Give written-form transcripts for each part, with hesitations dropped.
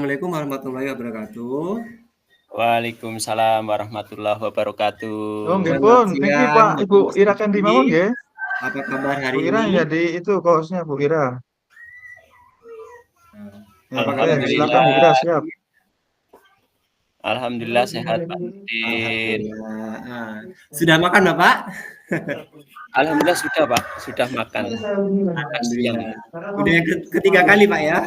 Assalamualaikum warahmatullahi wabarakatuh. Waalaikumsalam warahmatullahi wabarakatuh. Oh, nggih Selamat pun. Niki siang, Pak Ibu Bapak Mas Ira Kendri Duki. mawon nggih. Apa kabar Bu hari Ira ini? jadi itu hostnya Bu Ira. Ya, Apa oke. kabar hari ini? Silakan Bu Ira, siap. Alhamdulillah sehat Pak Nurdin. Alhamdulillah. Sudah makan, Bapak? Alhamdulillah sudah Pak, sudah makan siang. Alhamdulillah. Udah yang ketiga kali, Pak ya?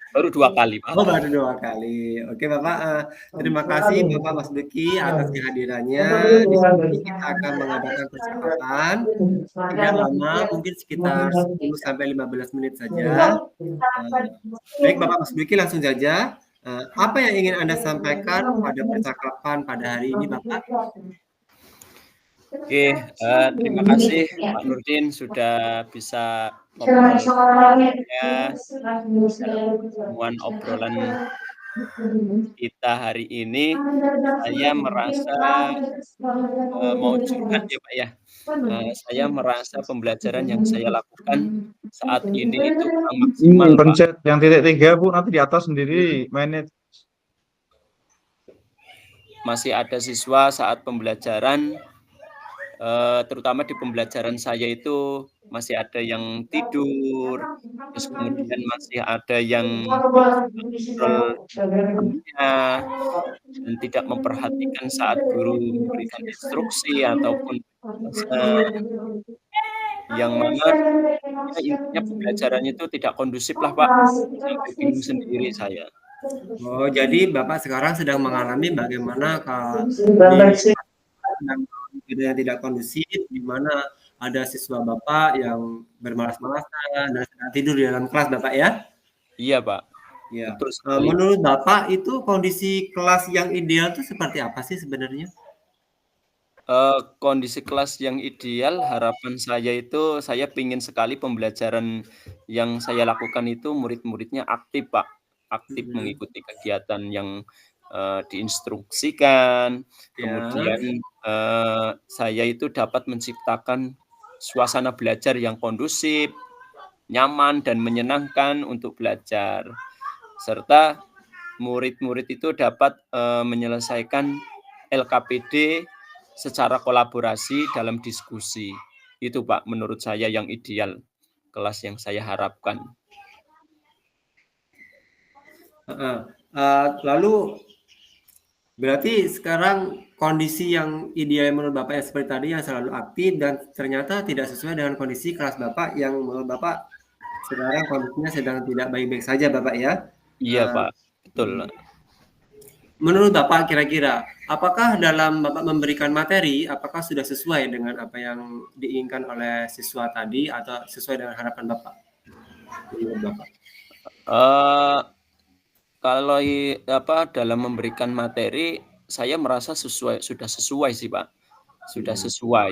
Baru 2 kali Pak. Oh, baru 2 kali. Oke, Bapak, terima kasih Bapak Mas Duki atas kehadirannya. Di sini kita akan mengadakan percakapan tidak lama, mungkin sekitar 10 sampai 15 menit saja. Baik Bapak Mas Duki, langsung saja. Apa yang ingin Anda sampaikan pada percakapan pada hari ini, Bapak? Oke, terima kasih Pak Nurdin sudah bisa ngobrol ya dalam pertemuan obrolan kita hari ini. Saya merasa mau curhat ya Pak ya. Saya merasa pembelajaran yang saya lakukan saat ini itu kurang maksimal Pak. Pencet yang titik 3 Bu, nanti di atas sendiri manage. Masih ada siswa saat pembelajaran, terutama di pembelajaran saya itu masih ada yang tidur, terus kemudian masih ada yang ngobrol temannya dan tidak memperhatikan saat guru memberikan instruksi ataupun penjelasan, yang mana ya intinya pembelajaran itu tidak kondusif lah Pak, sampai bingung sendiri saya. Oh, jadi Bapak sekarang sedang mengalami bagaimana di yang tidak kondusif, di mana ada siswa Bapak yang bermalas-malasan dan sedang tidur di dalam kelas Bapak ya? Iya Pak, Ya. betul sekali. Menurut Bapak itu kondisi kelas yang ideal itu seperti apa sih sebenarnya? Kondisi kelas yang ideal harapan saya itu saya pingin sekali pembelajaran yang saya lakukan itu murid-muridnya aktif Pak, aktif mengikuti kegiatan yang, diinstruksikan, Ya. kemudian, saya itu dapat menciptakan suasana belajar yang kondusif, nyaman, dan menyenangkan untuk belajar. Serta murid-murid itu dapat, menyelesaikan LKPD secara kolaborasi dalam diskusi. Itu Pak, menurut saya yang ideal, kelas yang saya harapkan. Lalu berarti sekarang kondisi yang ideal menurut Bapak yang seperti tadi yang selalu aktif dan ternyata tidak sesuai dengan kondisi kelas Bapak yang menurut Bapak sekarang kondisinya sedang tidak baik-baik saja Bapak ya? Iya Pak, betul. Menurut Bapak kira-kira, apakah dalam Bapak memberikan materi, apakah sudah sesuai dengan apa yang diinginkan oleh siswa tadi atau sesuai dengan harapan Bapak? Menurut Bapak. Kalau dalam memberikan materi, saya merasa sudah sesuai sih Pak, sudah sesuai.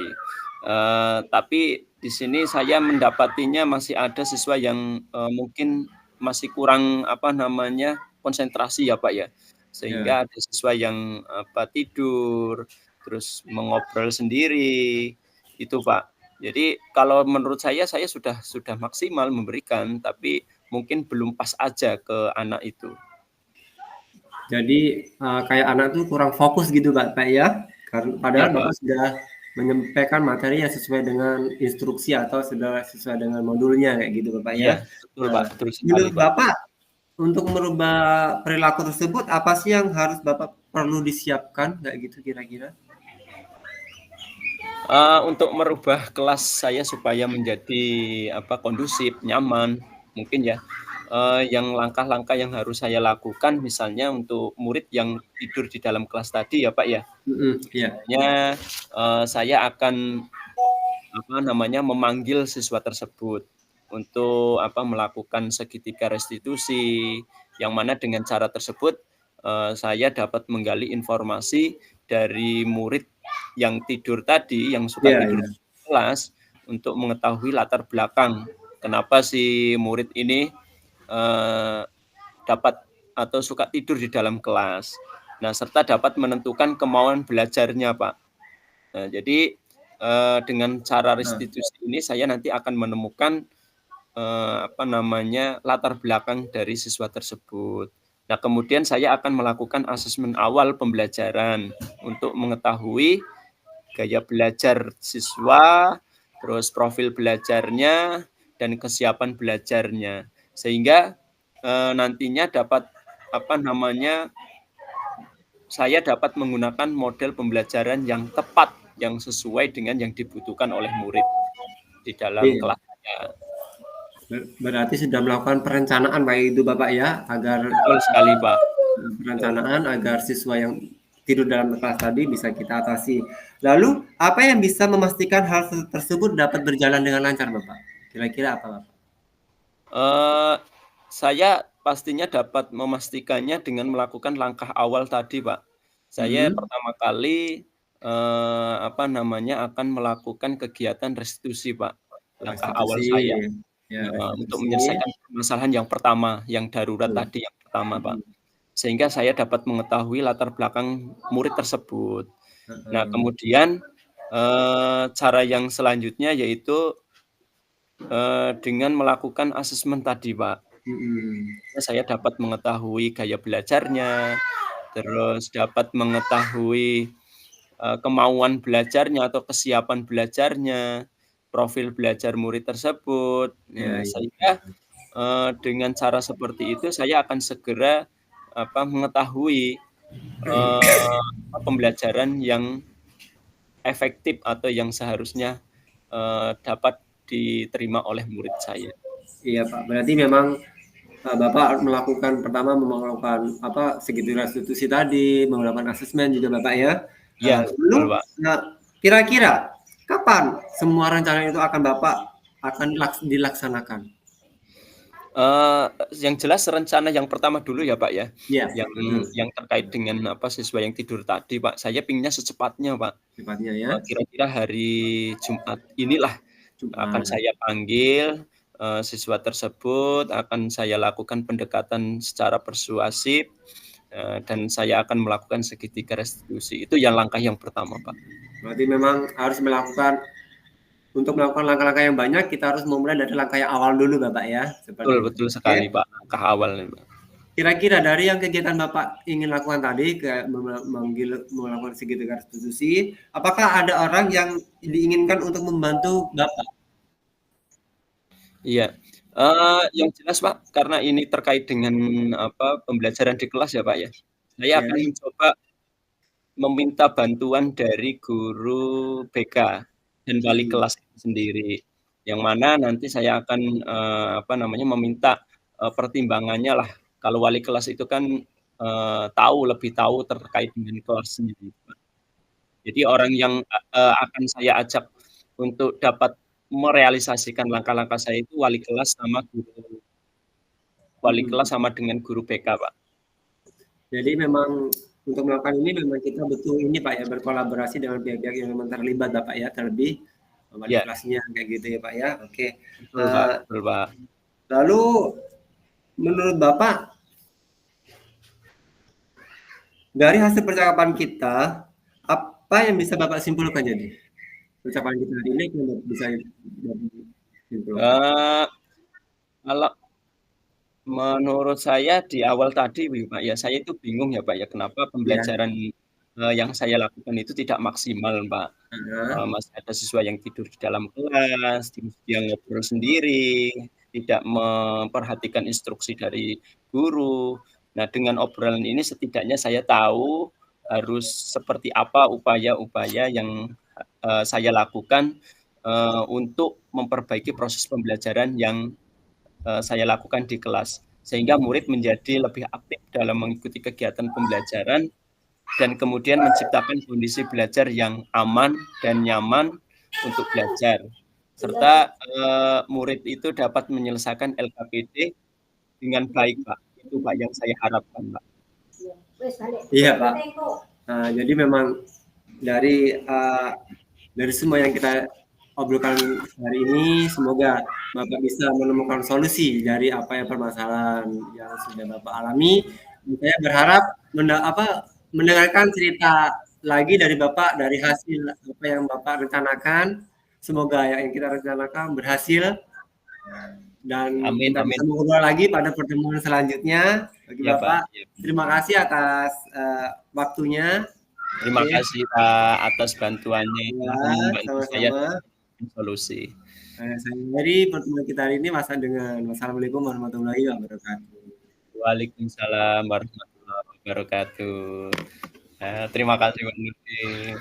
Tapi di sini saya mendapatinya masih ada siswa yang mungkin masih kurang konsentrasi ya Pak ya. Sehingga ada siswa yang tidur, terus mengobrol sendiri, itu Pak. Jadi kalau menurut saya sudah maksimal memberikan, tapi mungkin belum pas aja ke anak itu. Jadi kayak anak tuh kurang fokus gitu Pak ya? Padahal Ya, Pak. Bapak sudah menyampaikan materi yang sesuai dengan instruksi atau sudah sesuai dengan modulnya kayak gitu Bapak ya? Iya, betul Pak, betul sekali Menurut Pak. Bapak, untuk merubah perilaku tersebut, apa sih yang harus Bapak perlu disiapkan kayak gitu kira-kira? Untuk merubah kelas saya supaya menjadi kondusif, nyaman, mungkin ya, yang langkah-langkah yang harus saya lakukan misalnya untuk murid yang tidur di dalam kelas tadi ya Pak ya. Iya. Misalnya, saya akan memanggil siswa tersebut untuk melakukan segitiga restitusi, yang mana dengan cara tersebut saya dapat menggali informasi dari murid yang tidur tadi, yang suka tidur di kelas, untuk mengetahui latar belakang kenapa si murid ini dapat atau suka tidur di dalam kelas. Nah, serta dapat menentukan kemauan belajarnya, Pak. Nah, jadi dengan cara restitusi ini saya nanti akan menemukan latar belakang dari siswa tersebut. Nah, kemudian saya akan melakukan asesmen awal pembelajaran untuk mengetahui gaya belajar siswa, terus profil belajarnya, dan kesiapan belajarnya. Sehingga nantinya dapat saya dapat menggunakan model pembelajaran yang tepat, yang sesuai dengan yang dibutuhkan oleh murid di dalam Iya. kelas saya. Berarti sudah melakukan perencanaan baik itu Bapak ya, agar Betul sekali, Pak. perencanaan agar siswa yang tidur dalam kelas tadi bisa kita atasi. Lalu, apa yang bisa memastikan hal tersebut dapat berjalan dengan lancar, Bapak? Kira-kira apa, Bapak? Saya pastinya dapat memastikannya dengan melakukan langkah awal tadi, Pak. Saya Mhm. pertama kali, akan melakukan kegiatan restitusi, Pak. Langkah awal Restitusi, saya, ya untuk restitusi. menyelesaikan permasalahan yang pertama, yang darurat Betul. tadi yang pertama, Pak. Mhm. Sehingga saya dapat mengetahui latar belakang murid tersebut. Nah, Heeh. kemudian, cara yang selanjutnya yaitu, dengan melakukan asesmen tadi, Pak. Mhm. Saya dapat mengetahui gaya belajarnya, terus dapat mengetahui, kemauan belajarnya atau kesiapan belajarnya, profil belajar murid tersebut. Iya Nah, iya. sehingga, dengan cara seperti itu saya akan segera, mengetahui, pembelajaran yang efektif atau yang seharusnya, dapat diterima oleh murid saya. Iya, Pak. Berarti memang, Bapak melakukan segitu restitusi tadi, melakukan asesmen juga Bapak ya. Iya, Lalu, betul, Pak. kira-kira kapan semua rencana itu akan dilaksanakan? Yang jelas rencana yang pertama dulu ya, Pak, ya, Iya, yang betul. yang terkait dengan siswa yang tidur tadi, Pak. Saya pinginnya secepatnya, Pak. Cepatnya ya, Kira-kira hari Jumat inilah akan Jumat. saya panggil, siswa tersebut, akan saya lakukan pendekatan secara persuasif, dan saya akan melakukan segitiga restitusi. Itu yang langkah yang pertama, Pak. Berarti memang harus untuk melakukan langkah-langkah yang banyak, kita harus memulai dari langkah yang awal dulu Bapak ya, Betul seperti itu. betul Oke. sekali, Pak, langkah awal nih, Pak. Kira-kira dari yang kegiatan Bapak ingin lakukan tadi, kayak melakukan segitiga restitusi, apakah ada orang yang diinginkan untuk membantu Bapak? Iya, yang jelas, Pak, karena ini terkait dengan, pembelajaran di kelas ya, Pak, ya. Saya Ya, akan mencoba meminta bantuan dari guru BK dan wali mhm, kelas itu sendiri, yang mana nanti saya akan, meminta, pertimbangannya lah. Kalau wali kelas itu kan, lebih tahu terkait dengan kelasnya gitu, Pak. Jadi orang yang, akan saya ajak untuk dapat merealisasikan langkah-langkah saya itu wali mhm. kelas sama dengan guru BK, Pak. Jadi memang untuk melakukan ini memang kita butuh ini Pak ya, berkolaborasi dengan pihak-pihak yang memang terlibat Bapak ya, terlebih wali Iya, kelasnya kayak gitu ya Pak ya, oke. betul, Pak, Eee, betul, Pak. Lalu menurut Bapak, dari hasil percakapan kita, apa yang bisa Bapak simpulkan jadi? Percakapan kita hari ini yang bisa Bapak simpulkan? Eee, kalau menurut saya di awal tadi Pak ya, saya itu bingung ya Pak ya, kenapa Iya, pembelajaran, yang saya lakukan itu tidak maksimal, Pak. heeh, Masih ada siswa yang tidur di dalam kelas, terus dia ngobrol sendiri, tidak memperhatikan instruksi dari guru. Nah, dengan obrolan ini setidaknya saya tahu harus seperti apa upaya-upaya yang, saya lakukan, untuk memperbaiki proses pembelajaran yang saya lakukan di kelas. Sehingga murid menjadi lebih aktif dalam mengikuti kegiatan pembelajaran dan kemudian menciptakan kondisi belajar yang aman dan nyaman untuk belajar. Serta, murid itu dapat menyelesaikan LKPD dengan baik, Pak. Itu, Pak, yang saya harapkan, Pak. iya Pak. Jadi memang dari, dari semua yang kita obrolkan hari ini, semoga Bapak bisa menemukan solusi dari apa yang permasalahan yang sudah Bapak alami. Saya berharap mendengarkan cerita lagi dari Bapak, dari hasil apa yang Bapak rencanakan. Semoga yang kita rencanakan berhasil Dan Amin, kita amin. bisa mengobrol lagi pada pertemuan selanjutnya. Bagi Iya, Pak. Bapak, Iya. terima kasih atas waktunya. Terima Oke. kasih Pak atas bantuannya Ya, telah membantu saya sama-sama. solusi. Saya dari pertemuan kita hari ini dengan wassalamualaikum warahmatullahi wabarakatuh. Waalaikumsalam warahmatullahi wabarakatuh. Terima kasih Pak Nurdin.